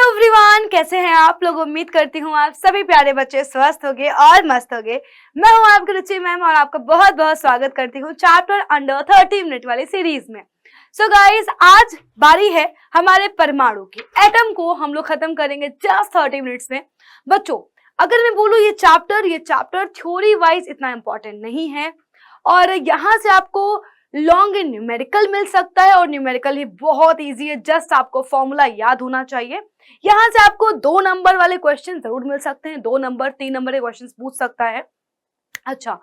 Everyone, कैसे हैं आप लोग। उम्मीद करती हूँ आप सभी प्यारे बच्चे स्वस्थ होंगे और मस्त होंगे। मैं हूँ आपकी रुचि मैम और आपका बहुत बहुत स्वागत करती हूँ चैप्टर अंडर 30 मिनट वाली सीरीज में। सो गाइस, आज बारी है हमारे परमाणु की। एटम को हम लोग खत्म करेंगे जस्ट 30 मिनट्स में। बच्चों, अगर मैं बोलूँ ये चैप्टर थ्योरी वाइज इतना इंपॉर्टेंट नहीं है और यहाँ से आपको लॉन्ग इन न्यूमेरिकल मिल सकता है और न्यूमेरिकल ही बहुत इजी है। जस्ट आपको फॉर्मूला याद होना चाहिए। यहाँ से आपको 2 नंबर वाले क्वेश्चन जरूर मिल सकते हैं, 2 नंबर 3 नंबर के क्वेश्चन पूछ सकता है। अच्छा,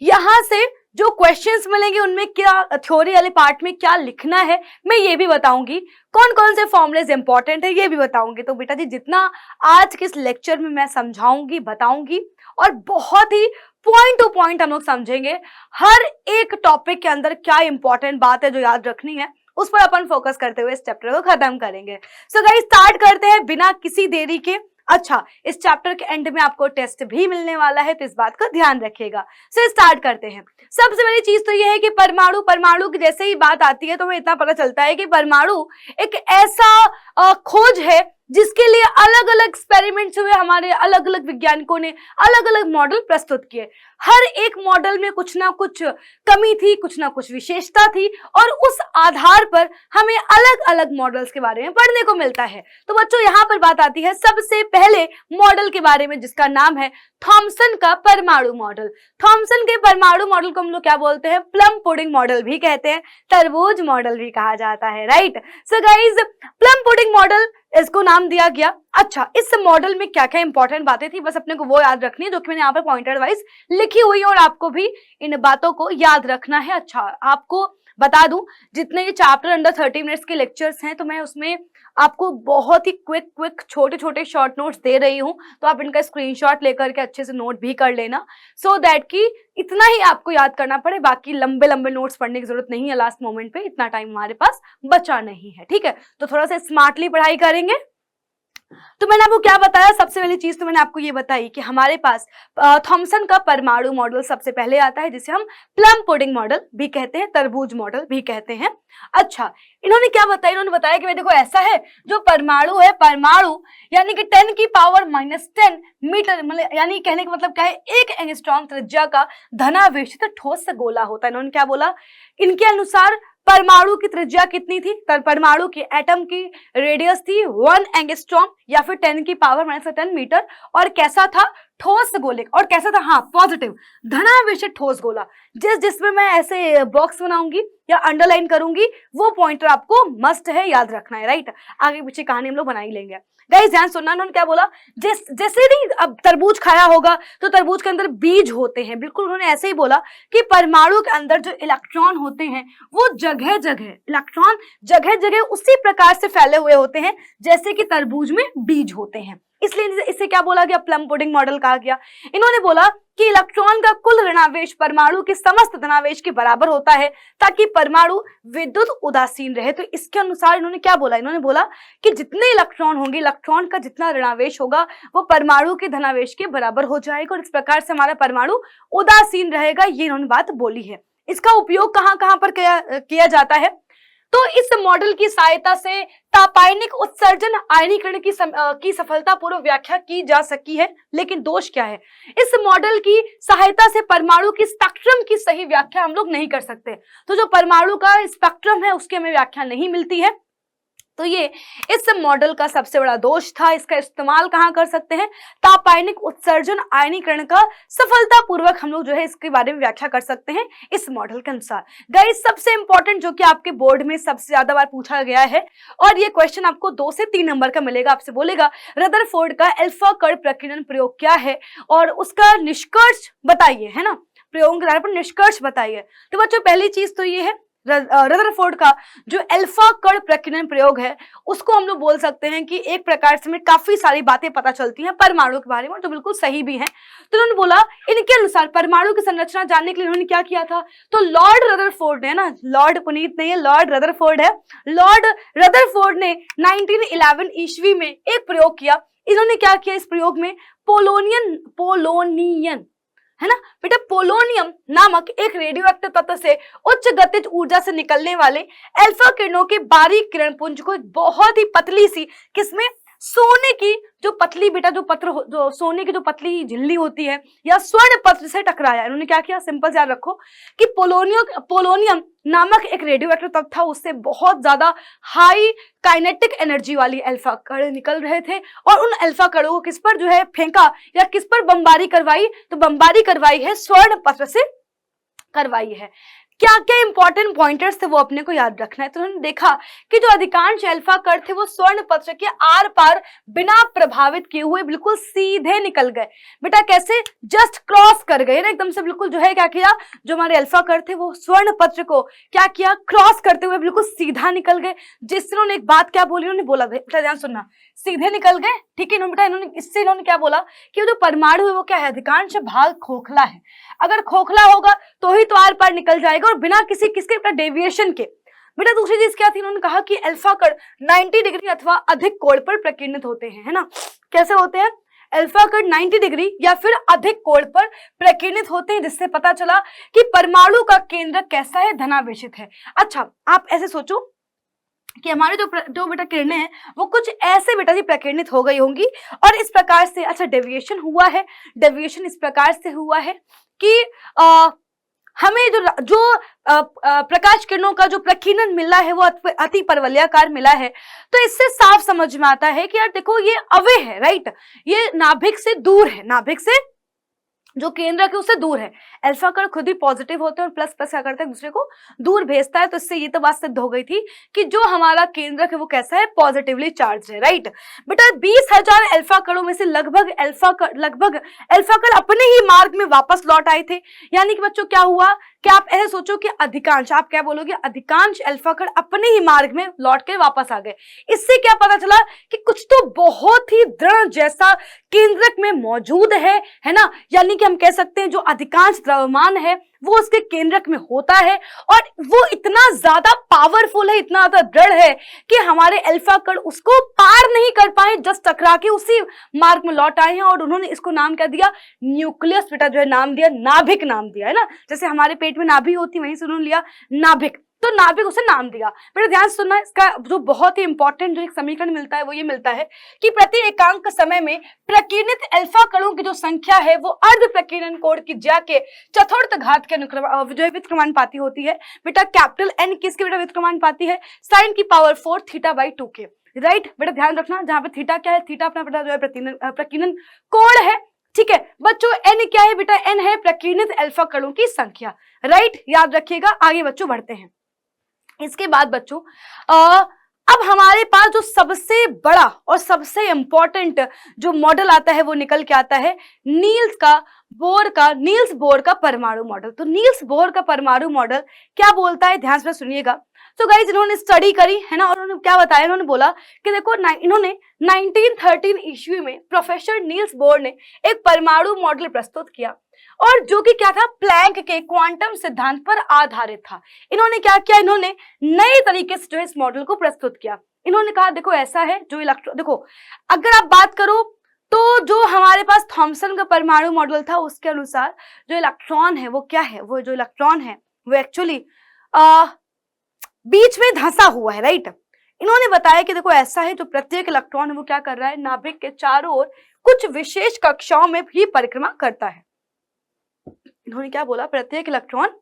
यहाँ से जो क्वेश्चंस मिलेंगे उनमें क्या थ्योरी वाले पार्ट में क्या लिखना है मैं ये भी बताऊंगी, कौन कौन से फॉर्मूलेज इंपॉर्टेंट है ये भी बताऊंगी। तो बेटा जी, जितना आज के इस लेक्चर में मैं समझाऊंगी बताऊंगी और बहुत ही पॉइंट टू पॉइंट हम लोग समझेंगे। हर एक टॉपिक के अंदर क्या इंपॉर्टेंट बात है जो याद रखनी है उस पर अपन फोकस करते हुए इस चैप्टर को खत्म करेंगे। सो गाइस, स्टार्ट करते हैं बिना किसी देरी के। अच्छा, इस चैप्टर के एंड में आपको टेस्ट भी मिलने वाला है तो इस बात का ध्यान रखिएगा। सो स्टार्ट करते हैं। सबसे पहली चीज तो ये है कि परमाणु की जैसे ही बात आती है तो हमें इतना पता चलता है कि परमाणु एक ऐसा खोज है जिसके लिए अलग अलग एक्सपेरिमेंट्स हुए। हमारे अलग अलग वैज्ञानिकों ने अलग अलग मॉडल प्रस्तुत किए। हर एक मॉडल में कुछ ना कुछ कमी थी, कुछ ना कुछ विशेषता थी और उस आधार पर हमें अलग अलग मॉडल्स के बारे में पढ़ने को मिलता है। तो बच्चों, यहाँ पर बात आती है सबसे पहले मॉडल के बारे में जिसका नाम है थॉमसन का परमाणु मॉडल। थॉमसन के परमाणु मॉडल को हम लोग क्या बोलते हैं? प्लम पुडिंग मॉडल भी कहते हैं, तरबूज मॉडल भी कहा जाता है, right. So guys, plum pudding model इसको नाम दिया गया। अच्छा, इस मॉडल में क्या क्या इंपॉर्टेंट बातें थी बस अपने को वो याद रखनी है जो कि मैंने यहाँ पर पॉइंटेड वाइज लिखी हुई है और आपको भी इन बातों को याद रखना है। अच्छा, आपको बता दूं, जितने ये चैप्टर अंडर 30 मिनट्स के लेक्चर्स हैं तो मैं उसमें आपको बहुत ही क्विक छोटे छोटे शॉर्ट नोट्स दे रही हूं, तो आप इनका स्क्रीनशॉट लेकर के अच्छे से नोट भी कर लेना सो दैट कि इतना ही आपको याद करना पड़े। बाकी लंबे लंबे नोट्स पढ़ने की जरूरत नहीं है, लास्ट मोमेंट पे इतना टाइम हमारे पास बचा नहीं है, ठीक है। तो थोड़ा सा स्मार्टली पढ़ाई करेंगे। तो मैंने आपको क्या बताया? सबसे पहली चीज तो मैंने आपको ये बताई कि हमारे पास थॉमसन का परमाणु मॉडल सबसे पहले आता है जिसे हम प्लम पुडिंग मॉडल भी कहते हैं, तरबूज मॉडल भी कहते हैं। अच्छा, इन्होंने क्या बताया? इन्होंने बताया कि भाई देखो, ऐसा है जो परमाणु है, परमाणु यानी कि 10 की पावर -10 मीटर, मतलब यानी कहने का मतलब क्या है, 1 एंगस्ट्रॉम त्रिज्या का धनावेशित ठोस गोला होता है। इन्होंने क्या बोला? इनके अनुसार परमाणु की त्रिज्या कितनी थी? परमाणु की एटम की रेडियस थी 1 एंगस्ट्रॉम या फिर 10 की पावर -10 मीटर। और कैसा था? ठोस गोले। और कैसा था? हाँ, पॉजिटिव धनावेशित ठोस गोला। जिसमें मैं ऐसे बॉक्स बनाऊंगी या अंडरलाइन करूंगी वो पॉइंटर आपको मस्ट है याद रखना है, राइट। आगे पीछे कहानी हम लोग बना ही लेंगे। गाइस, ध्यान सुनना। उन्होंने क्या बोला? जैसे नहीं अब तरबूज खाया होगा तो तरबूज के अंदर बीज होते हैं, बिल्कुल उन्होंने ऐसे ही बोला कि परमाणु के अंदर जो इलेक्ट्रॉन होते हैं वो जगह जगह उसी प्रकार से फैले हुए होते हैं जैसे कि तरबूज में बीज होते हैं। इसलिए इसे क्या बोला गया? प्लम पुडिंग मॉडल कहा गया। इन्होंने बोला कि इलेक्ट्रॉन का कुल ऋणावेश परमाणु के समस्त धनावेश के बराबर होता है ताकि परमाणु विद्युत उदासीन रहे। तो इसके अनुसार इन्होंने क्या बोला? इन्होंने बोला कि जितने इलेक्ट्रॉन होंगे, इलेक्ट्रॉन का जितना ऋणावेश होगा वो परमाणु के धनावेश के बराबर हो जाएगा और इस प्रकार से हमारा परमाणु उदासीन रहेगा। ये इन्होंने बात बोली है। इसका उपयोग कहाँ कहाँ पर किया जाता है? तो इस मॉडल की सहायता से तापायनिक उत्सर्जन आयनीकरण की सफलतापूर्वक व्याख्या की जा सकी है। लेकिन दोष क्या है? इस मॉडल की सहायता से परमाणु की स्पेक्ट्रम की सही व्याख्या हम लोग नहीं कर सकते। तो जो परमाणु का स्पेक्ट्रम है उसकी हमें व्याख्या नहीं मिलती है। तो ये इस मॉडल का सबसे बड़ा दोष था। इसका इस्तेमाल कहाँ कर सकते हैं? तापायनिक उत्सर्जन आयनीकरण का सफलतापूर्वक हम लोग जो है इसके बारे में व्याख्या कर सकते हैं इस मॉडल के अनुसार। गाइस, सबसे इंपॉर्टेंट जो कि आपके बोर्ड में सबसे ज्यादा बार पूछा गया है और ये क्वेश्चन आपको 2 से 3 नंबर का मिलेगा। आपसे बोलेगा रदरफोर्ड का अल्फा कण प्रकीर्णन प्रयोग क्या है और उसका निष्कर्ष बताइए, है ना। प्रयोग के आधार पर निष्कर्ष बताइए। तो बच्चों, पहली चीज तो ये है रदरफोर्ड का जो अल्फा कण प्रकीर्णन प्रयोग है उसको हम लोग बोल सकते हैं कि एक प्रकार से हमें काफी सारी बातें पता चलती हैं परमाणु के बारे में, तो बिल्कुल सही भी है। तो उन्होंने बोला इनके अनुसार परमाणु की संरचना जानने के लिए उन्होंने क्या किया था? तो लॉर्ड रदरफोर्ड ने, ना लॉर्ड पुनीत नहीं है, लॉर्ड रदरफोर्ड है। लॉर्ड रदरफोर्ड ने 1911 ईस्वी में एक प्रयोग किया। इन्होंने क्या किया? इस प्रयोग में पोलोनियन है ना बेटा, पोलोनियम नामक एक रेडियोएक्टिव तत्व से उच्च गतिज ऊर्जा से निकलने वाले अल्फा किरणों के बारीक किरण पुंज को एक बहुत ही पतली सी किसमें सोने की जो पतली बेटा जो पत्र जो सोने की जो पतली झिल्ली होती है या स्वर्ण पत्र से टकराया। इन्होंने क्या किया, सिंपल याद रखो कि पोलोनियम नामक एक रेडियो एक्टिव तत्व था, उससे बहुत ज्यादा हाई काइनेटिक एनर्जी वाली अल्फा कण निकल रहे थे और उन अल्फा कणों को किस पर जो है फेंका या किस पर बमबारी करवाई, तो बमबारी करवाई है स्वर्ण पत्र से करवाई है। क्या क्या इंपॉर्टेंट पॉइंटर्स थे वो अपने को याद रखना है। तो उन्होंने देखा कि जो अधिकांश अल्फा कण थे वो स्वर्ण पत्र के आर पार बिना प्रभावित किए हुए बिल्कुल सीधे निकल गए। बेटा कैसे, जस्ट क्रॉस कर गए ना, एकदम से बिल्कुल जो है क्या किया, जो हमारे अल्फा कण थे वो स्वर्ण पत्र को क्या किया, क्रॉस करते हुए बिल्कुल सीधा निकल गए। जिससे उन्होंने एक बात क्या बोली, उन्होंने बोला, बेटा ध्यान सुनना, सीधे निकल गए, ठीक है बेटा। इससे इन्होंने क्या बोला कि जो परमाणु है वो क्या है, अधिकांश भाग खोखला है। अगर खोखला होगा तो ही तो आर पार निकल जाएगा और बिना किसी किसके डेविएशन के। बेटा दूसरी चीज क्या थी, उन्होंने कहा कि अल्फा कण 90 डिग्री अथवा अधिक कोण पर प्रकीर्णित होते हैं, है ना। कैसे होते हैं, अल्फा कण 90 डिग्री या फिर अधिक कोण पर प्रकीर्णित होते हैं, जिससे पता चला कि परमाणु का केंद्र कैसा है, धनावेशित है। अच्छा आप ऐसे सोचो कि हमारे जो बेटा किरणें हैं वो कुछ ऐसे बेटा जी प्रकीर्णित हो गई होंगी और इस प्रकार से, अच्छा डेविएशन हुआ है, डेविएशन इस प्रकार से हुआ है कि हमें जो प्रकाश किरणों का जो प्रकीर्णन मिला है वो अति परवलयाकार मिला है। तो इससे साफ समझ में आता है कि यार देखो ये अवे है, राइट, ये नाभिक से दूर है, नाभिक से जो केंद्र है उससे दूर है। अल्फा कण खुद ही पॉजिटिव होते हैं और प्लस प्लस क्या करते हैं, दूसरे को दूर भेजता है। तो इससे ये तो बात सिद्ध हो गई थी कि जो हमारा केंद्र है वो कैसा है, पॉजिटिवली चार्ज है, राइट। बेटा 20,000 अल्फा कणों में से लगभग अल्फा कण अपने ही मार्ग में वापस लौट आए थे। यानी कि बच्चों क्या हुआ कि आप ऐसे सोचो कि अधिकांश, आप क्या बोलोगे, अधिकांश अल्फा कण अपने ही मार्ग में लौट के वापस आ गए। इससे क्या पता चला कि कुछ तो बहुत ही दृढ़ जैसा केंद्रक में मौजूद है ना। यानी कि हम कह सकते हैं जो अधिकांश द्रव्यमान है वो उसके केंद्रक में होता है और वो इतना ज्यादा पावरफुल है, इतना ज्यादा दृढ़ है कि हमारे अल्फा कण उसको पार नहीं कर पाए, जस्ट टकरा के उसी मार्ग में लौट आए हैं। और उन्होंने इसको नाम क्या दिया, न्यूक्लियस बेटा जो है नाम दिया, नाभिक नाम दिया, है ना। जैसे हमारे पेट में नाभि होती वहीं से उन्होंने लिया नाभिक, तो नाभिक उसे नाम दिया। बेटा ध्यान सुनना, इसका जो बहुत ही इंपॉर्टेंट जो एक समीकरण मिलता है वो ये मिलता है कि प्रति एकांक समय में प्रकीर्णित अल्फा कणों की जो संख्या है वो अर्ध प्रकीर्णन कोण की ज्या के चतुर्थ घात के अनुक्रम जो है व्युत्क्रमानुपाती होती है। बेटा कैपिटल एन किसके बेटा व्युत्क्रमानुपाती है, साइन की पावर 4 थीटा/2 के, राइट। बेटा ध्यान रखना, जहां पे थीटा क्या है, थीटा अपना बेटा जो है प्रकीर्णन कोण है, ठीक है बच्चों। एन क्या है बेटा, एन है प्रकीर्णित अल्फा कणों की संख्या, राइट, याद रखिएगा। आगे बच्चों बढ़ते हैं। इसके बाद बच्चों अब हमारे पास जो सबसे बड़ा और सबसे इंपॉर्टेंट जो मॉडल आता है वो निकल के आता है नील्स बोर का परमाणु मॉडल। तो नील्स बोर का परमाणु मॉडल क्या बोलता है, ध्यान से सुनिएगा। तो गाइस इन्होंने स्टडी करी है ना, और उन्होंने क्या बताया, इन्होंने बोला कि देखो इन्होंने 1913 ईस्वी में प्रोफेसर नील्स बोर ने एक परमाणु मॉडल प्रस्तुत किया और जो कि क्या था, प्लैंक के क्वांटम सिद्धांत पर आधारित था। इन्होंने क्या किया, इन्होंने नए तरीके से जो है इस मॉडल को प्रस्तुत किया। इन्होंने कहा देखो ऐसा है, जो इलेक्ट्रॉन, देखो अगर आप बात करो तो जो हमारे पास थॉमसन का परमाणु मॉडल था उसके अनुसार जो इलेक्ट्रॉन है वो क्या है, वो जो इलेक्ट्रॉन है वो एक्चुअली बीच में धंसा हुआ है, राइट। इन्होंने बताया कि देखो ऐसा है, जो प्रत्येक इलेक्ट्रॉन है वो क्या कर रहा है, नाभिक के चारों ओर कुछ विशेष कक्षाओं में भी परिक्रमा करता है। इन्होंने क्या बोला, प्रत्येक इलेक्ट्रॉन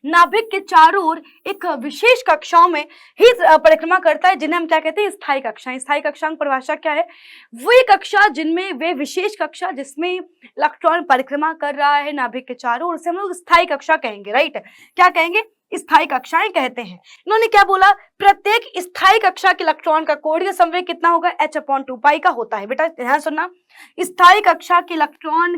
नाभिक के चारों ओर एक विशेष कक्षाओं में ही परिक्रमा करता है, जिन्हें हम क्या कहते हैं, स्थायी कक्षाएं। स्थायी कक्षाओं की परिभाषा क्या है, वही कक्षा जिनमें वे विशेष कक्षा जिसमें इलेक्ट्रॉन परिक्रमा कर रहा है नाभिक के चारों ओर, उसे हम लोग स्थायी कक्षा कहेंगे, राइट। क्या कहेंगे, स्थायी कक्षाएं कहते हैं। इन्होंने क्या बोला, प्रत्येक स्थायी कक्षा के इलेक्ट्रॉन का कोणीय संवेग कितना होगा, h/2π का होता है। बेटा ध्यान सुनना, स्थायी कक्षा के इलेक्ट्रॉन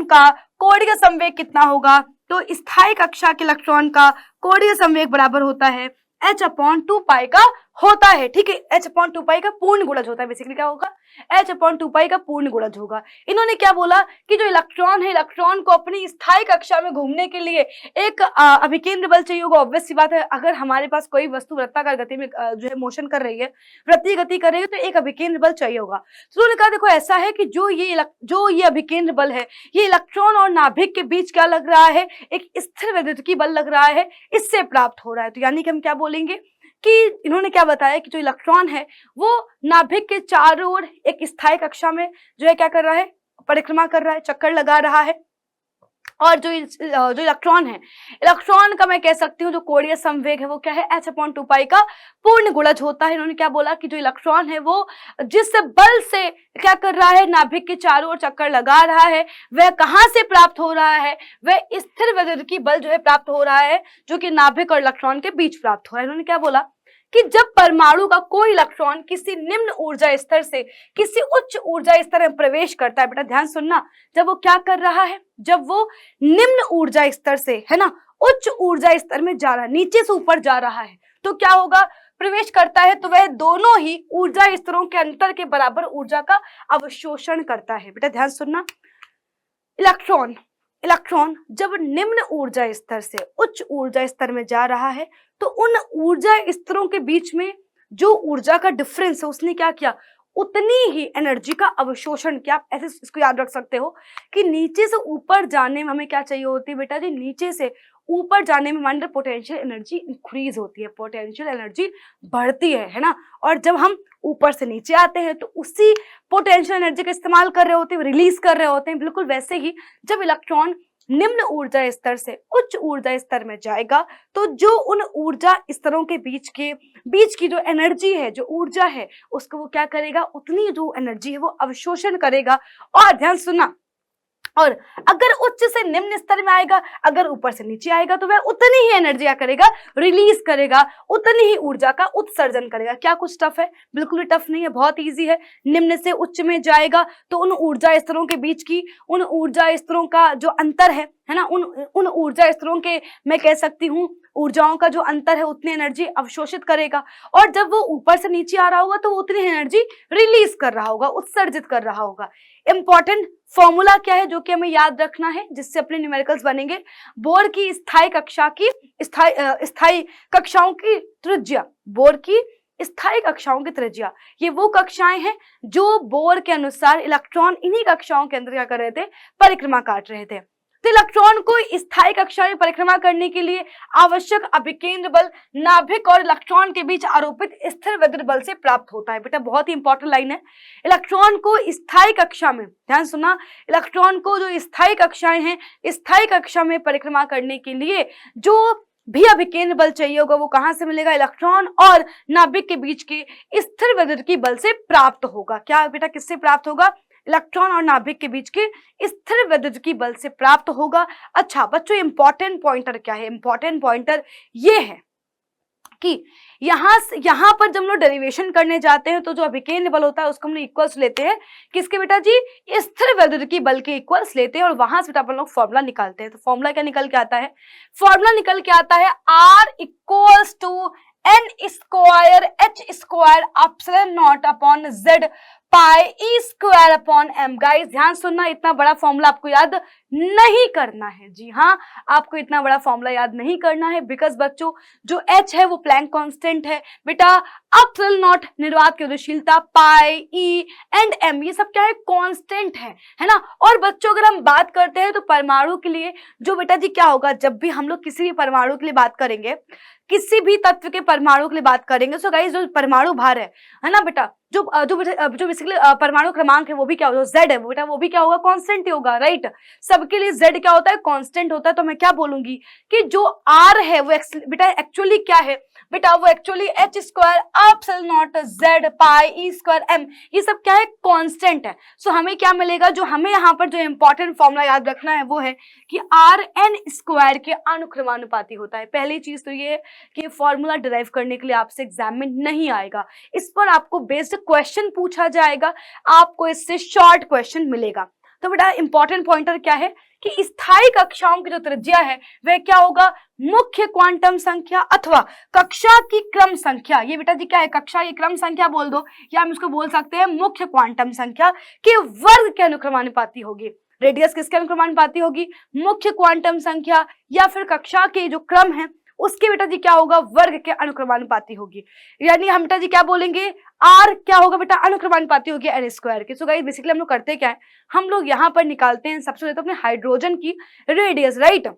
का कोणीय संवेग कितना होगा, तो स्थायी कक्षा के इलेक्ट्रॉन का कोणीय संवेग बराबर होता है h/2π का होता है, ठीक है। h/2π का पूर्ण गुणज होता है, बेसिकली क्या होगा, h/2π का पूर्ण गुणज होगा। इन्होंने क्या बोला कि जो इलेक्ट्रॉन है, इलेक्ट्रॉन को अपनी स्थायी कक्षा में घूमने के लिए एक अभिकेंद्र बल चाहिए होगा। ऑब्वियस सी बात है, अगर हमारे पास कोई वस्तु वृत्ताकार गति में जो है मोशन कर रही है, वृत्तीय गति कर रही है, तो एक अभिकेंद्र बल चाहिए होगा। तो उन्होंने कहा देखो ऐसा है कि जो ये अभिकेंद्र बल है, ये इलेक्ट्रॉन और नाभिक के बीच क्या लग रहा है, एक स्थिर विद्युतीय बल लग रहा है, इससे प्राप्त हो रहा है। तो यानी कि हम क्या बोलेंगे कि इन्होंने क्या बताया कि जो इलेक्ट्रॉन है वो नाभिक के चारों ओर एक स्थायी कक्षा में जो है क्या कर रहा है, परिक्रमा कर रहा है, चक्कर लगा रहा है। और जो इलेक्ट्रॉन है, इलेक्ट्रॉन का मैं कह सकती हूँ जो कोणीय संवेग है वो क्या है, h/2π का पूर्ण गुणज होता है। इन्होंने क्या बोला कि जो इलेक्ट्रॉन है वो जिस बल से क्या कर रहा है, नाभिक के चारों ओर चक्कर लगा रहा है, वह कहाँ से प्राप्त हो रहा है, वह स्थिर विद्युत बल जो है प्राप्त हो रहा है, जो कि नाभिक और इलेक्ट्रॉन के बीच प्राप्त हो रहा है। इन्होंने क्या बोला कि जब परमाणु का कोई इलेक्ट्रॉन किसी निम्न ऊर्जा स्तर से किसी उच्च ऊर्जा स्तर में प्रवेश करता है, बेटा ध्यान सुनना, जब वो क्या कर रहा है, जब वो निम्न ऊर्जा स्तर से है ना उच्च ऊर्जा स्तर में जा रहा है, नीचे से ऊपर जा रहा है, तो क्या होगा, प्रवेश करता है तो वह दोनों ही ऊर्जा स्तरों के अंतर के बराबर ऊर्जा का अवशोषण करता है। बेटा ध्यान सुनना, इलेक्ट्रॉन जब निम्न ऊर्जा स्तर से उच्च ऊर्जा स्तर में जा रहा है तो उन ऊर्जा स्तरों के बीच में जो ऊर्जा का डिफरेंस है उसने क्या किया, उतनी ही एनर्जी का अवशोषण किया। आप ऐसे इसको याद रख सकते हो कि नीचे से ऊपर जाने में हमें क्या चाहिए होती है बेटा जी, नीचे से ऊपर जाने में हमारे पोटेंशियल एनर्जी इंक्रीज होती है, पोटेंशियल एनर्जी बढ़ती है ना। और जब हम ऊपर से नीचे आते हैं तो उसी पोटेंशियल एनर्जी का इस्तेमाल कर रहे होते हैं, रिलीज कर रहे होते हैं। बिल्कुल वैसे ही जब इलेक्ट्रॉन निम्न ऊर्जा स्तर से उच्च ऊर्जा स्तर में जाएगा तो जो उन ऊर्जा स्तरों के बीच की जो एनर्जी है, जो ऊर्जा है, उसको वो क्या करेगा, उतनी जो एनर्जी है वो अवशोषण करेगा। और ध्यान सुनना, और अगर उच्च से निम्न स्तर में आएगा, अगर ऊपर से नीचे आएगा तो वह उतनी ही एनर्जी करेगा, रिलीज करेगा, उतनी ही ऊर्जा का उत्सर्जन करेगा। क्या कुछ टफ है? बिल्कुल भी टफ नहीं है, बहुत इजी है। निम्न से उच्च में जाएगा तो उन ऊर्जा स्तरों के बीच की, उन ऊर्जा स्तरों का जो अंतर है ना, उन ऊर्जा स्तरों के मैं कह सकती हूँ ऊर्जाओं का जो अंतर है उतनी एनर्जी अवशोषित करेगा। और जब वो ऊपर से नीचे आ रहा होगा तो वो उतनी एनर्जी रिलीज कर रहा होगा, उत्सर्जित कर रहा होगा। इंपॉर्टेंट फॉर्मूला क्या है जो कि हमें याद रखना है, जिससे अपने न्यूमेरिकल्स बनेंगे, बोर की स्थायी कक्षाओं की त्रिज्या, बोर की स्थायी कक्षाओं की त्रिज्या, ये वो कक्षाएं हैं जो बोर के अनुसार इलेक्ट्रॉन इन्हीं कक्षाओं के अंदर क्या कर रहे थे, परिक्रमा काट रहे थे। तो इलेक्ट्रॉन को स्थायी कक्षा में परिक्रमा करने के लिए आवश्यक अभिकेंद्र बल नाभिक और इलेक्ट्रॉन के बीच आरोपित स्थिर विद्युत बल से प्राप्त होता है। बेटा बहुत ही इंपॉर्टेंट लाइन है, इलेक्ट्रॉन को स्थायी कक्षा में, ध्यान सुना, इलेक्ट्रॉन को जो स्थायी कक्षाएं हैं, स्थायी कक्षा में परिक्रमा करने के लिए जो भी अभिकेंद्र बल चाहिए होगा वो कहां से मिलेगा, इलेक्ट्रॉन और नाभिक के बीच के स्थिर विद्युत की बल से प्राप्त होगा। क्या बेटा, किससे प्राप्त होगा, इलेक्ट्रॉन और नाभिक के बीच के स्थिर विद्युत की बल से प्राप्त होगा। अच्छा बच्चों, इंपॉर्टेंट पॉइंटर क्या है, इंपॉर्टेंट पॉइंटर ये है कि यहाँ पर जब हम लोग डेरिवेशन करने जाते हैं तो जो अभिकेंद्र बल होता है उसको हम लोग इक्वल्स लेते हैं किसके बेटा जी, स्थिर विद्युत की बल के इक्वल्स लेते हैं और वहां से बेटा अपन लोग फॉर्मूला निकालते हैं। तो फॉर्मूला क्या निकल के आता है, फॉर्मूला निकल के आता है R equals to n square h square epsilon not upon z pi e square upon m। Guys ध्यान सुनना, इतना बड़ा फॉर्मूला आपको याद नहीं करना है। जी हाँ, आपको इतना बड़ा फॉर्मूला याद नहीं करना है, बिकॉज बच्चों जो h है वो प्लैंक कांस्टेंट है बेटा, एप्सिलॉन नॉट निर्वात की गतिशीलता, पाई ई एंड m ये सब क्या है, कांस्टेंट है ना। और बच्चों अगर हम बात करते हैं तो परमाणु के लिए जो बेटा जी क्या होगा, जब भी हम लोग किसी भी परमाणु के लिए बात करेंगे, किसी भी तत्व के परमाणु के लिए बात करेंगे, सो गाइस जो परमाणु भार है ना बेटा, जो बेसिकली परमाणु क्रमांक है वो भी क्या होगा, Z है वो बेटा, वो भी क्या होगा, कांस्टेंट ही होगा, राइट। सबके लिए Z क्या होता है, कांस्टेंट होता है। तो मैं क्या बोलूंगी कि जो R है वो बेटा एक्चुअली क्या है बेटा, वो actually h square epsilon not z pi e square m, ये सब क्या है, कांस्टेंट है। सो हमें क्या मिलेगा, जो हमें यहाँ पर जो इंपॉर्टेंट फॉर्मूला याद रखना है वो है कि Rn स्क्वायर के अनुक्रमानुपाती होता है। पहली चीज तो ये है कि फॉर्मूला डिराइव करने के लिए आपसे एग्जाम में नहीं आएगा, इस पर आपको बेस्ड क्वेश्चन पूछा जाएगा, आपको इससे शॉर्ट क्वेश्चन मिलेगा। तो बेटा इंपॉर्टेंट पॉइंटर क्या है कि स्थायी कक्षाओं की जो त्रिज्या है वह क्या होगा, मुख्य क्वांटम संख्या अथवा कक्षा की क्रम संख्या। ये बेटा जी क्या है, कक्षा की क्रम संख्या बोल दो, या हम इसको बोल सकते हैं मुख्य क्वांटम संख्या के वर्ग के अनुक्रमानुपाती होगी। रेडियस किसके अनुक्रमानुपाती होगी, मुख्य क्वांटम संख्या या फिर कक्षा के जो क्रम है उसके बेटा जी क्या होगा, वर्ग के अनुक्रमानुपाती होगी। यानी हम बेटा जी क्या बोलेंगे, R क्या होगा बेटा, अनुक्रमानुपाती होगी n स्क्वायर के। सो गाइस बेसिकली हम लोग करते क्या है, हम लोग यहाँ पर निकालते हैं सबसे पहले तो अपने हाइड्रोजन की रेडियस, राइट।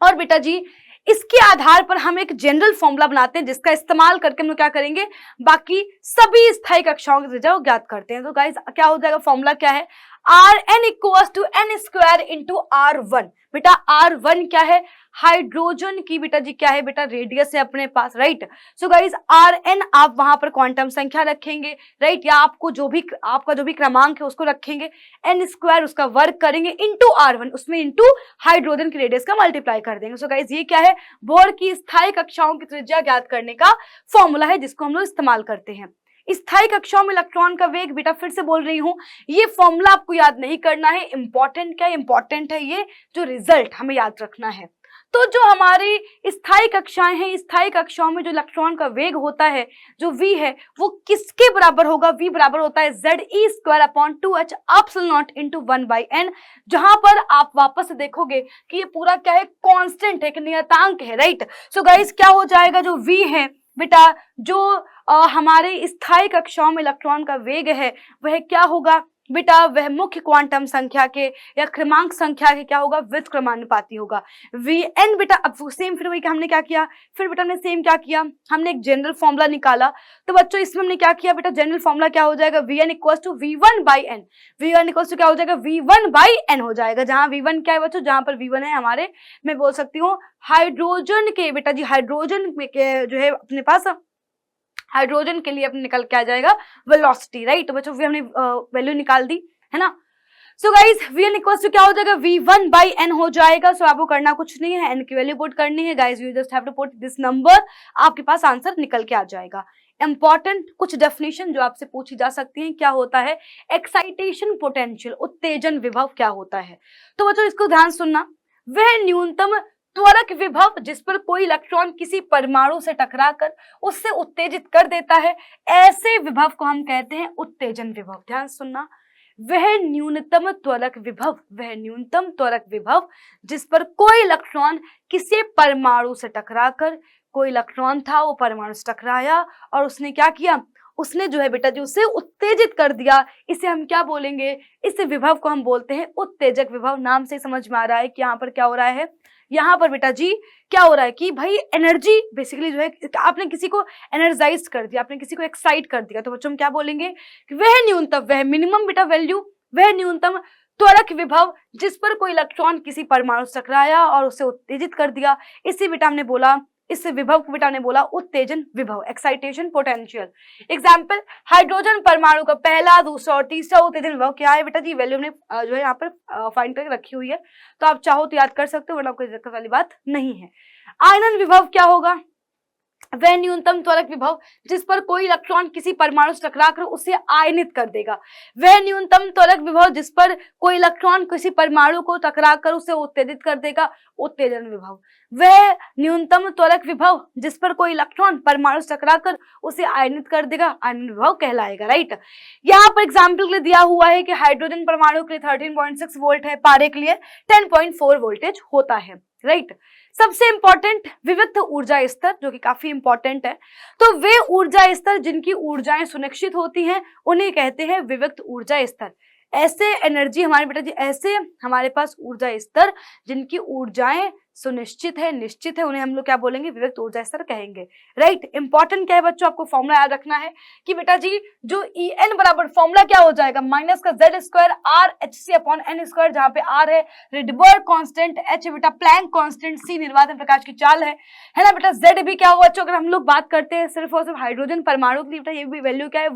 और बेटा जी इसके आधार पर हम एक जनरल फॉर्मूला बनाते हैं जिसका इस्तेमाल करके हम लोग क्या करेंगे, बाकी सभी स्थायी कक्षाओं की त्रिज्या को ज्ञात करते हैं। तो गाइस क्या हो जाएगा, फॉर्मूला क्या है, Rn equals to n square into R1। बेटा R1 क्या है, हाइड्रोजन की बेटा जी क्या है, बेटा रेडियस है अपने पास, राइट। सो गाइस Rn आप वहां पर क्वांटम संख्या रखेंगे, राइट, या आपको जो भी आपका जो भी क्रमांक है उसको रखेंगे, n स्क्वायर उसका वर्ग करेंगे इंटू R1, उसमें इंटू हाइड्रोजन की रेडियस का मल्टीप्लाई कर देंगे। सो गाइस ये क्या है, बोर की स्थायी कक्षाओं की त्रिज्या ज्ञात करने का फॉर्मूला है जिसको हम लोग इस्तेमाल करते हैं। स्थायी कक्षाओं में इलेक्ट्रॉन का वेग, बेटा फिर से बोल रही हूं, ये फॉर्मूला आपको याद नहीं करना है, इंपॉर्टेंट क्या इंपॉर्टेंट है ये जो रिजल्ट हमें याद रखना है। तो जो हमारी स्थायी कक्षाएं हैं, स्थायी कक्षाओं में जो इलेक्ट्रॉन का वेग होता है, जो v है, वो किसके बराबर होगा, v बराबर होता है ZE square upon 2h epsilon not into 1/n, जहां पर आप वापस से देखोगे कि ये पूरा क्या है, कांस्टेंट है, एक नियतांक है, राइट। सो गाइस क्या हो जाएगा, जो v है बेटा, जो हमारे स्थायी कक्षाओं में इलेक्ट्रॉन का वेग है वह क्या होगा बेटा, वह मुख्य क्वांटम संख्या के या क्रमांक संख्या के क्या होगा, व्युत्क्रमानुपाती होगा। Vn बेटा, अब सेम फिर वही हमने क्या किया, फिर बेटा हमने सेम क्या किया, हमने एक जनरल फॉर्मूला निकाला। तो बच्चों इसमें हमने क्या किया बेटा, जनरल फॉर्मूला क्या हो जाएगा, Vn equals to V1/n, Vn equals to क्या हो जाएगा, V1/n हो जाएगा, जहां V1 क्या है बच्चों, जहां पर V1 है हमारे, मैं बोल सकती हूँ हाइड्रोजन के बेटा जी, हाइड्रोजन के जो है अपने पास, हाइड्रोजन के लिए अपने निकल के आ जाएगा वेलोसिटी, राइट। तो बच्चों हमने वैल्यू निकाल दी है ना। So guys Vn equals to क्या हो जाएगा, V1/n हो जाएगा। सो आपको करना कुछ नहीं है, n की वैल्यू पुट करनी है guys, you just have to put this number, आपके पास आंसर निकल के आ जाएगा। इंपॉर्टेंट कुछ डेफिनेशन जो आपसे पूछी जा सकती हैं, क्या होता है एक्साइटेशन पोटेंशियल, उत्तेजन विभव क्या होता है। तो बच्चों इसको ध्यान सुनना, वह न्यूनतम त्वरक विभव जिस पर कोई इलेक्ट्रॉन किसी परमाणु से टकराकर उससे उत्तेजित कर देता है, ऐसे विभव को हम कहते हैं उत्तेजन विभव। ध्यान सुनना, वह न्यूनतम त्वरक विभव, वह न्यूनतम त्वरक विभव जिस पर कोई इलेक्ट्रॉन किसी परमाणु से टकराकर, कोई इलेक्ट्रॉन था वो परमाणु से टकराया और उसने क्या किया, उसने जो है बेटा जी उसे उत्तेजित कर दिया, इसे हम क्या बोलेंगे, इस विभव को हम बोलते हैं उत्तेजक विभव। नाम से समझ में आ रहा है कि यहाँ पर क्या हो रहा है, यहाँ पर बेटा जी क्या हो रहा है कि भाई एनर्जी बेसिकली जो है, आपने किसी को एनर्जाइज कर दिया, आपने किसी को एक्साइट कर दिया, तो बच्चों हम क्या बोलेंगे कि वह न्यूनतम, वह मिनिमम बेटा वैल्यू, वह न्यूनतम त्वरक विभव जिस पर कोई इलेक्ट्रॉन किसी परमाणु से टकराया और उसे उत्तेजित कर दिया, इसी बेटा हमने बोला, इस विभव को बेटा ने बोला उत्तेजन विभव, एक्साइटेशन पोटेंशियल। एग्जाम्पल, हाइड्रोजन परमाणु का पहला, दूसरा और तीसरा उत्तेजन विभव क्या है बेटा जी, वैल्यू ने जो है यहाँ पर फाइंड करके रखी हुई है, तो आप चाहो तो याद कर सकते हो, वरना कोई दिक्कत वाली बात नहीं है। आयनन विभव क्या होगा, वह न्यूनतम त्वरक विभव जिस पर कोई इलेक्ट्रॉन किसी परमाणु से टकराकर उसे आयनित कर देगा, वह न्यूनतम त्वरक विभव जिस पर कोई इलेक्ट्रॉन किसी परमाणु को टकराकर उसे उत्तेजित कर देगा, उत्तेजन विभव। वह न्यूनतम त्वरक विभव जिस पर कोई इलेक्ट्रॉन परमाणु से टकराकर उसे आयनित कर देगा, आयनन विभव कहलाएगा, राइट। यहाँ पर एग्जाम्पल के लिए दिया हुआ है कि हाइड्रोजन परमाणु के लिए 13.6 वोल्ट है, पारे के लिए 10.4 वोल्टेज होता है, राइट। सबसे इंपॉर्टेंट विविक्त ऊर्जा स्तर, जो कि काफी इंपॉर्टेंट है, तो वे ऊर्जा स्तर जिनकी ऊर्जाएं सुनिश्चित होती हैं उन्हें कहते हैं विविक्त ऊर्जा स्तर। ऐसे एनर्जी हमारे बेटा जी, ऐसे हमारे पास ऊर्जा स्तर जिनकी ऊर्जाएं सुनिश्चित है, निश्चित है, उन्हें हम लोग क्या बोलेंगे, विविक्त ऊर्जा स्तर कहेंगे, राइट। इंपॉर्टेंट क्या है बच्चों, आपको फॉर्मूला याद रखना है कि बेटा जी जो En बराबर फॉर्मूला क्या हो जाएगा, माइनस का Z square RHc upon n square, जहां पे R है रिडबर्ग कांस्टेंट, H बेटा प्लैंक कांस्टेंट, C निर्वात प्रकाश की चाल है ना बेटा। Z भी क्या होगा बच्चों, अगर हम लोग बात करते हैं सिर्फ और सिर्फ हाइड्रोजन परमाणु की बेटा, ये भी वैल्यू क्या है,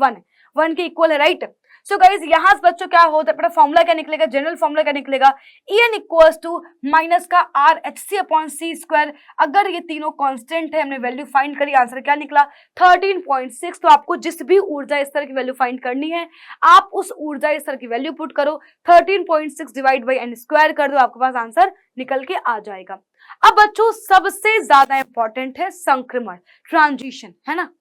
1 के इक्वल है, राइट। सो गाइस यहाँ से बच्चों क्या होता है, फॉर्मूला क्या निकलेगा, जनरल फॉर्मूला क्या निकलेगा, En इक्वल्स टू माइनस का RHc अपॉन C स्क्वायर। अगर ये तीनों कांस्टेंट है, हमने वैल्यू फाइंड करी, आंसर क्या निकला 13.6। तो आपको जिस भी ऊर्जा स्तर की वैल्यू फाइंड करनी है, आप उस ऊर्जा स्तर की वैल्यू पुट करो, 13.6 डिवाइड बाई n स्क्वायर कर दो, आपके पास आंसर निकल के आ जाएगा। अब बच्चों सबसे ज्यादा इंपॉर्टेंट है संक्रमण, ट्रांजिशन, है ना।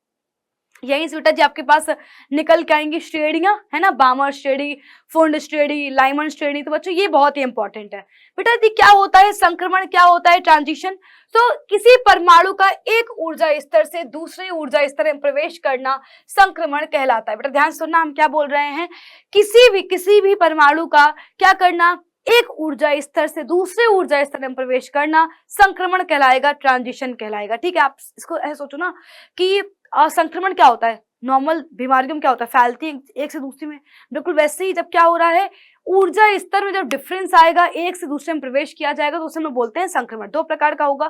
यही से बेटा जी आपके पास निकल के आएंगी श्रेणियां, है ना, बामर श्रेणी, फुंड श्रेणी, लाइमन श्रेणी। तो बच्चों ये बहुत ही इंपॉर्टेंट है बेटा जी। क्या होता है संक्रमण, क्या होता है ट्रांजिशन, तो किसी परमाणु का एक ऊर्जा स्तर से दूसरे ऊर्जा स्तर में प्रवेश करना संक्रमण कहलाता है। बेटा ध्यान सुनना, हम क्या बोल रहे हैं, किसी भी परमाणु का क्या करना, एक ऊर्जा स्तर से दूसरे ऊर्जा स्तर में प्रवेश करना संक्रमण कहलाएगा, ट्रांजिशन कहलाएगा। ठीक है, आप इसको ऐसे सोचो ना कि संक्रमण क्या होता है, नॉर्मल बीमारियों में क्या होता है, फैलती है एक से दूसरे में, बिल्कुल वैसे ही जब क्या हो रहा है, ऊर्जा स्तर में जब डिफरेंस आएगा, एक से दूसरे में प्रवेश किया जाएगा, तो उसे हम बोलते हैं संक्रमण। दो प्रकार का होगा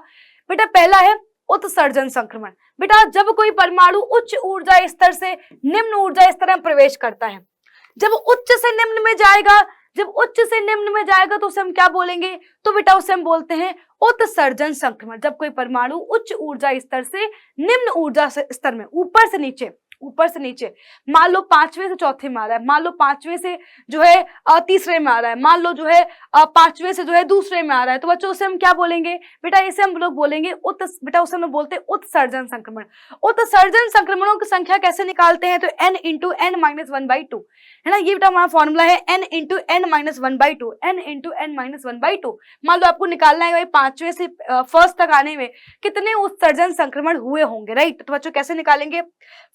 बेटा, पहला है उत्सर्जन संक्रमण। बेटा जब कोई परमाणु उच्च ऊर्जा स्तर से निम्न ऊर्जा स्तर में प्रवेश करता है, जब उच्च से निम्न में जाएगा, जब उच्च से निम्न में जाएगा तो उसे हम क्या बोलेंगे, तो बेटा उसे हम बोलते हैं उत्सर्जन संक्रमण। जब कोई परमाणु उच्च ऊर्जा स्तर से निम्न ऊर्जा स्तर में, ऊपर से नीचे, ऊपर से नीचे, मान लो 5वें से चौथे में आ रहा है, मान लो 5वें से जो है तीसरे में आ रहा है, मान लो जो है 5वें से जो है दूसरे में आ रहा है, तो बच्चों उसे हम क्या बोलेंगे बेटा, इसे हम लोग बोलेंगे बेटा उसे हम लोग बोलते हैं उत्सर्जन संक्रमण। उत्सर्जन संक्रमणों की संख्या कैसे निकालते हैं, तो n इंटू n माइनस 1/2 है ना, ये बेटा हमारा फॉर्मूला है n into n minus 1/2, n into n minus 1/2। मान लो आपको निकालना है भाई 5वें से फर्स्ट तक आने में कितने उत्सर्जन संक्रमण हुए होंगे, राइट। तो बच्चों कैसे निकालेंगे,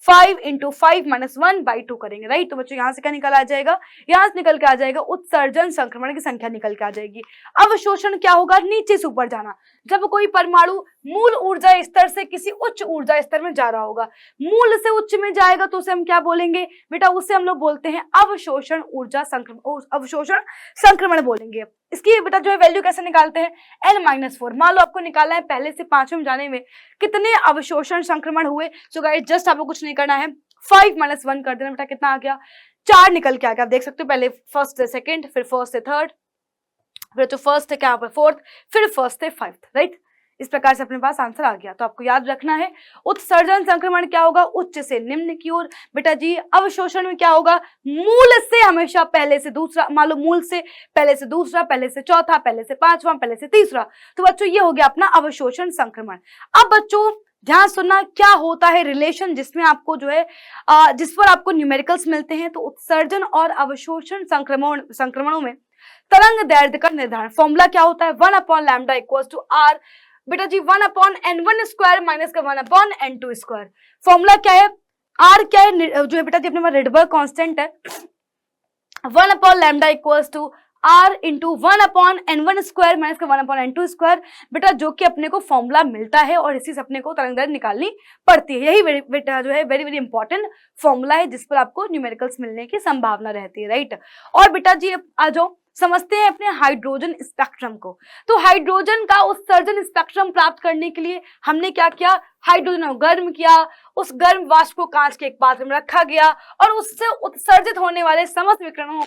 5 इंटू 5 माइनस 1/2 करेंगे, राइट। तो बच्चों यहाँ से क्या निकल आ जाएगा, यहाँ से निकल के आ जाएगा उत्सर्जन संक्रमण की संख्या निकल के आ जाएगी। अवशोषण क्या होगा, नीचे से ऊपर जाना। जब कोई परमाणु मूल ऊर्जा स्तर से किसी उच्च ऊर्जा स्तर में जा रहा होगा, मूल से उच्च में जाएगा तो उसे हम क्या बोलेंगे बेटा, उसे हम लोग बोलते हैं अवशोषण ऊर्जा संक्रमण, अवशोषण संक्रमण बोलेंगे। इसकी बेटा जो है वैल्यू कैसे निकालते हैं, n-4। मान लो आपको निकालना है पहले से 5वें में जाने में कितने अवशोषण संक्रमण हुए, तो गाइस जस्ट आपको कुछ नहीं करना है, 5 - 1 कर देना बेटा, कितना आ गया, 4 निकल के आ गया। आप देख सकते हो पहले फर्स्ट से सेकंड, फिर फर्स्ट से थर्ड, फिर जो फर्स्ट है क्या पर फोर्थ, फिर फर्स्ट से 5th, राइट। इस प्रकार से अपने पास आंसर आ गया। तो आपको याद रखना है उत्सर्जन संक्रमण क्या होगा, उच्च से निम्न की ओर। बेटा जी अवशोषण में क्या होगा, मूल से हमेशा पहले से दूसरा, मान लो मूल से पहले से दूसरा, पहले से चौथा, पहले से 5वां, पहले से तीसरा। तो बच्चों ये हो गया अपना अवशोषण संक्रमण। अब बच्चों ध्यान सुनना, क्या होता है रिलेशन जिसमें आपको जो है जिस पर आपको न्यूमेरिकल्स मिलते हैं। तो उत्सर्जन और अवशोषण संक्रमणों में तरंग दैर्ध्य का निर्धारण, फॉर्मूला क्या होता है, 1/λ इक्वल्स टू r। बेटा जी 1/n1² माइनस का 1/n2²। फॉर्मूला क्या है, r क्या है जो है बेटा जी अपने पास रिडबर्ग कांस्टेंट है, 1/λ equals to r into 1/n1² minus का 1/n2²। बेटा जो कि अपने को फॉर्मूला मिलता है और इसी से अपने को तरंग दैर्ध्य निकालनी पड़ती है। यही बेटा जो है वेरी वेरी इंपॉर्टेंट फॉर्मूला है जिस पर आपको न्यूमेरिकल्स मिलने की संभावना रहती है, राइट। और बेटा जी आ जाओ समझते हैं अपने हाइड्रोजन स्पेक्ट्रम को। तो हाइड्रोजन का उत्सर्जन स्पेक्ट्रम प्राप्त करने के लिए हमने क्या किया, हाइड्रोजन को गर्म किया, उस गर्म वाष्प को कांच के एक पात्र में रखा गया और उससे उत्सर्जित होने वाले समस्त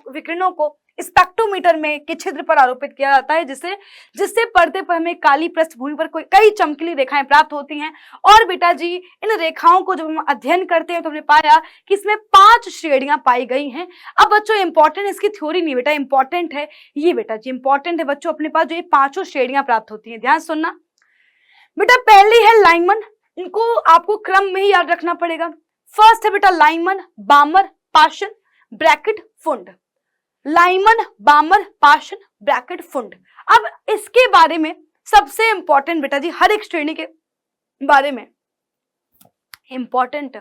विकिरणों को स्पेक्ट्रोमीटर में के छिद्र पर आरोपित किया जाता है, जिससे पर्दे पर हमें काली पृष्ठभूमि पर कई चमकीली रेखाएं प्राप्त होती हैं। और बेटा जी इन रेखाओं को जब हम अध्ययन करते हैं तो हमने पाया कि इसमें 5 श्रेणियां पाई गई हैं। अब बच्चों इंपॉर्टेंट इसकी थ्योरी नहीं बेटा, इंपॉर्टेंट है ये बेटा जी, इंपॉर्टेंट है बच्चों अपने पास जो ये 5 श्रेणियां प्राप्त होती हैं। ध्यान सुनना बेटा, पहली है लाइमन, इनको आपको क्रम में ही याद रखना पड़ेगा। फर्स्ट है बेटा Lyman, बामर, Paschen, bracket, फुंड। Lyman, बामर, Paschen, bracket, फुंड। अब इसके बारे में सबसे इंपॉर्टेंट बेटा जी, हर एक श्रेणी के बारे में इंपॉर्टेंट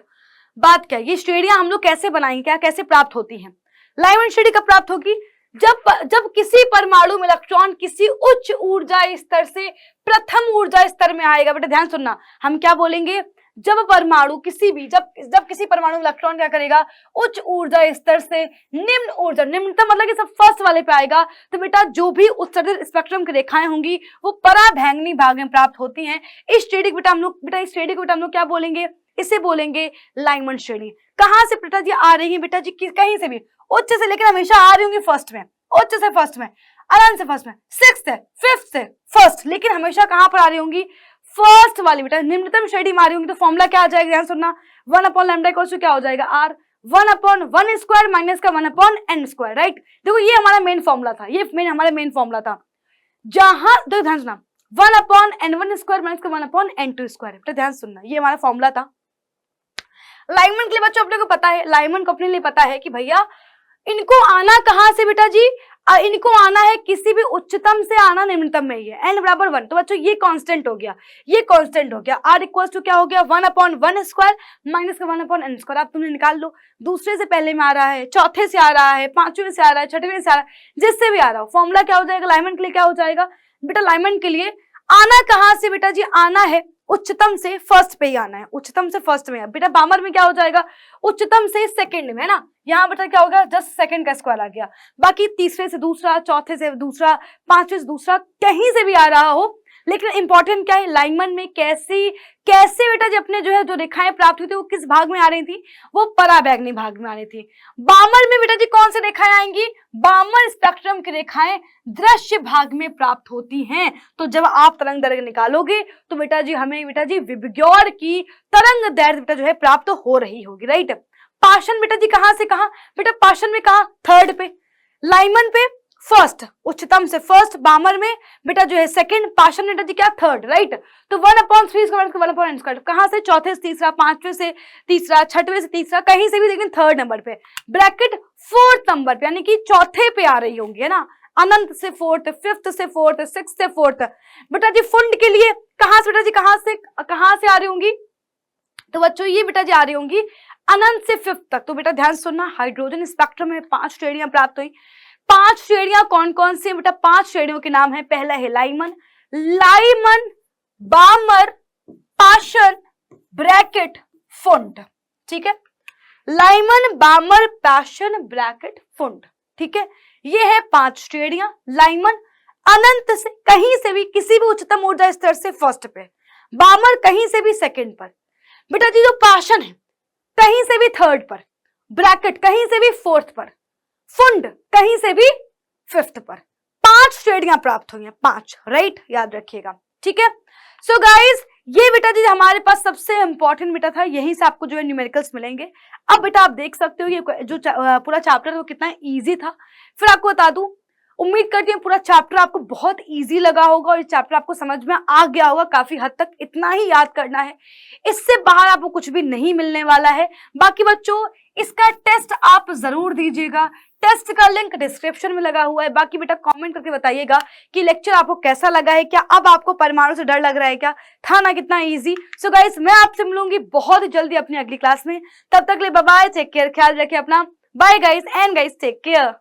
बात क्या है, ये श्रेणियां हम लोग कैसे बनाएंगे, क्या कैसे प्राप्त होती हैं। लाइमन श्रेणी कब प्राप्त होगी, जब किसी परमाणु में इलेक्ट्रॉन किसी उच्च ऊर्जा स्तर से प्रथम ऊर्जा स्तर में आएगा। बेटा ध्यान सुनना, हम क्या बोलेंगे, जब परमाणु किसी भी जब किसी परमाणु इलेक्ट्रॉन क्या करेगा, उच्च ऊर्जा स्तर से निम्न ऊर्जा, निम्नतम मतलब कि सब फर्स्ट वाले पे आएगा, तो बेटा जो भी उत्सर्जित स्पेक्ट्रम की रेखाएं होंगी वो पराबैंगनी भाग में प्राप्त होती हैं। इस श्रेणी को बेटा हम लोग क्या बोलेंगे, इसे बोलेंगे लाइमन श्रेणी। कहां से बेटा जी आ रही है, बेटा जी कहीं से भी उच्च से, लेकिन हमेशा आ रही होंगी फर्स्ट में, उच्च से फर्स्ट में, आराम से फर्स्ट में, 6th से 5th से फर्स्ट, लेकिन हमेशा कहां पर आ रही होंगी, फर्स्ट वाली बेटा निम्नतम श्रेणी में आ रही होंगी। तो फॉर्मूला क्या आ जाएगा, ध्यान सुनना, 1/λ इक्वल्स टू क्या हो जाएगा, r 1/1² माइनस का 1/n², राइट। देखो ये हमारा मेन फॉर्मूला था, ये हमारा मेन फॉर्मूला था, जहां देखो ध्यान सुनना 1/n1² माइनस का 1/n2²। बेटा ध्यान सुनना, ये हमारा फॉर्मूला था। लाइमन के लिए बच्चों अपने को पता है, लाइमन को अपने लिए पता है कि भैया इनको आना कहां से बेटा जी, इनको आना है किसी भी उच्चतम से आना निम्नतम में ही है, n बराबर 1। तो बच्चों ये कांस्टेंट हो गया, ये कांस्टेंट हो गया। r इक्वल टू क्या हो गया 1/1 स्क्वायर माइनस का 1/n स्क्वायर। आप तुमने निकाल लो, दूसरे से पहले में आ रहा है, चौथे से आ रहा है, पांचवें से आ रहा है, छठवें से आ रहा है, जिससे भी आ रहा हो। फॉर्मूला क्या हो जाएगा लाइमन के लिए, क्या हो जाएगा बेटा लाइमन के लिए आना कहां से बेटा जी, आना है उच्चतम से फर्स्ट पे ही आना है, उच्चतम से फर्स्ट में। बेटा बामर में क्या हो जाएगा उच्चतम से सेकंड में, है ना। यहाँ बेटा क्या होगा जस्ट सेकंड का स्क्वायर आ गया। बाकी तीसरे से दूसरा, चौथे से दूसरा, पांचवें से दूसरा, कहीं से भी आ रहा हो। लेकिन इंपॉर्टेंट क्या है, लाइनमन में कैसे बेटा जी अपने जो है जो रेखाएं प्राप्त हुई थी वो किस भाग में आ रही थी, वो पराबैंगनी भाग में आ रही थी। बामर में बेटा जी कौन सी रेखाएं आएंगी, बामर स्पेक्ट्रम की रेखाएं दृश्य भाग में प्राप्त होती हैं। तो जब आप तरंग दैर्घ्य निकालोगे तो बेटा जी हमें बेटा जी विबग्योर की तरंग दैर्घ्य बेटा जो है प्राप्त हो रही होगी, राइट। पाषाण बेटा जी कहां से कहां, बेटा पाषाण में कहां थर्ड पे, लाइमन पे फर्स्ट, उच्चतम से फर्स्ट, बामर में बेटा जो है सेकंड, पाषाण बेटा जी क्या थर्ड, राइट। तो 1/3 स्क्वायर 1/n स्क्वायर, कहां से चौथे से तीसरा, पांचवें से तीसरा, छठवें से तीसरा, कहीं से भी, लेकिन थर्ड नंबर पे, ब्रैकेट फोर्थ नंबर पे, यानी कि चौथे पे आ रही होंगी, है ना। अनंत से फोर्थ, फिफ्थ से फोर्थ, सिक्स से फोर्थ। बेटा जी फुंड के लिए कहां से बेटा जी कहां से आ रही होंगी, तो बच्चों ये बेटा जी आ रही होंगी अनंत से फिफ्थ तक। तो बेटा ध्यान सुनना, हाइड्रोजन स्पेक्ट्रम में 5 श्रेणियां प्राप्त हुई। 5 श्रेणियां कौन कौन सी बेटा, 5 श्रेणियों के नाम है। पहला है लाइमन, बामर, पाषाण, ब्रैकेट, फुंड, ठीक है। लाइमन, बामर, पाषाण, ब्रैकेट, फुंड, ठीक है। ये है 5 श्रेणियां। लाइमन अनंत से कहीं से भी किसी भी उच्चतम ऊर्जा स्तर से फर्स्ट पे, बामर कहीं से भी सेकंड पर, बेटा जी जो पाषाण है कहीं से भी थर्ड पर, ब्रैकेट कहीं से भी फोर्थ पर, फुंड कहीं से भी फिफ्थ पर। 5 श्रेणियां प्राप्त हुई हैं, 5, राइट, याद रखिएगा, ठीक है। सो गाइज ये बेटा जी हमारे पास सबसे इंपॉर्टेंट बेटा था, यहीं से आपको जो है न्यूमेरिकल्स मिलेंगे। अब बेटा आप देख सकते हो ये जो पूरा चैप्टर वो कितना इजी था। फिर आपको बता दूं, उम्मीद करती हूँ पूरा चैप्टर आपको बहुत इजी लगा होगा और ये चैप्टर आपको समझ में आ गया होगा काफी हद तक। इतना ही याद करना है, इससे बाहर आपको कुछ भी नहीं मिलने वाला है। बाकी बच्चों इसका टेस्ट आप जरूर दीजिएगा, टेस्ट का लिंक डिस्क्रिप्शन में लगा हुआ है। बाकी बेटा कमेंट करके बताइएगा कि लेक्चर आपको कैसा लगा है, क्या अब आपको परमाणु से डर लग रहा है, क्या था ना कितना इजी। सो गाइस मैं आपसे मिलूंगी बहुत जल्दी अपनी अगली क्लास में, तब तक ले बाय बाय, टेक केयर, ख्याल रखिए अपना, bye guys and guys take care.